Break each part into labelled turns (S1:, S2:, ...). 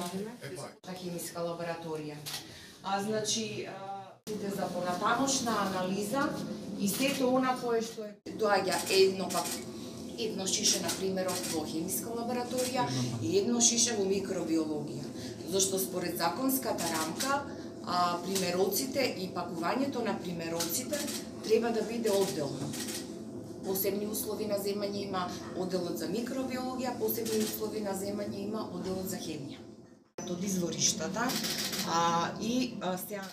S1: правиме на хемиска лабораторија. Значи, за понатамошна анализа и сето она кое што доаѓа едно шише, на пример, во хемиска лабораторија и едно шише во микробиологија. Зашто според законската рамка, примероците и пакувањето на примероците треба да биде одделно. Посебни услови на земање има одделот за микробиологија, посебни услови на земање има одделот за хемија. Од извориштата и сега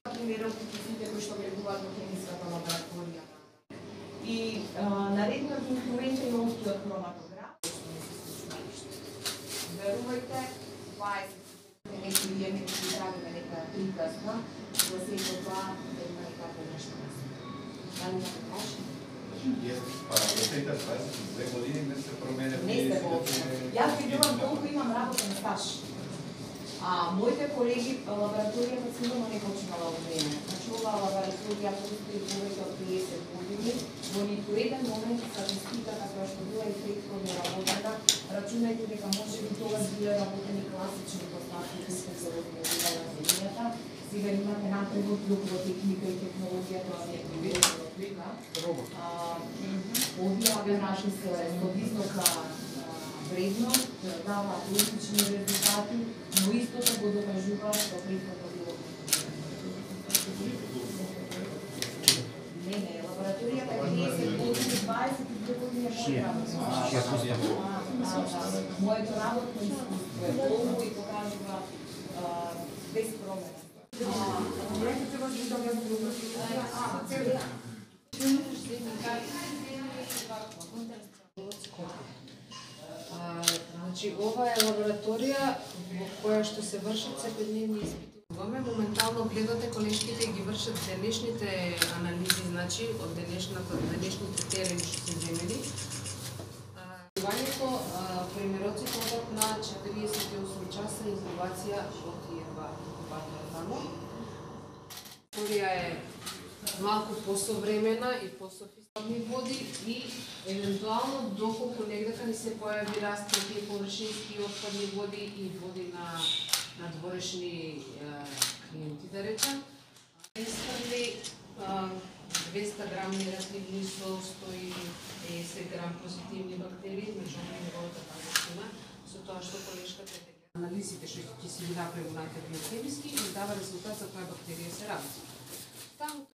S1: примероците кои што влегуваат во хемиската лабораторија. И наредниот инструмент е новскиот хроматограф. Верувајте, 20 некои вие ми правиме нека приказна, за сето тоа има нека погрешна разлика. Дали да ме кажа?
S2: Последните 22 години не се промене.
S1: Не се воопшто. Јас би била толку имам работен стаж. Моите колеги лабораторијата сигурно не почнала од мене. Значи, оваа лабораторија постои повеќе од 50 години. Во ниту еден момент статистиката која што била и претходно работена, рачунајте дека може би тогаш биле работени класични постапки кои специализирани на земјата. Сега имате напредок во техника и технологија, тоа не е привика. Овие апаратни се со висока вредност, даваат одлични резултати, но истото го докажуваат што претходно било. Не, лабораторијата е 30 години, 22 години е моето работно искуство е долго и покажува без промена.
S3: Значи, ова е лабораторија во која што се вршат секојдневни испити. Моментално гледате колешките ги вршат денешните анализи, значи од денешните терени што се земени. Пакувањето примероците одат на 48 часа инкубација од инкубатора тамо. Лабораторија е малку посовремена и пософистични води и евентуално доколку негдека ни се појави раст на тие површински отпадни води и води на дворешни клиенти, да речем. Изхврли 200 грам негативни со 150 грам позитивни бактерии, меѓу неговата пазачина, со тоа што колешката анализите што ќе си ги направи на биохемиски и дава резултат за која бактерија се работи.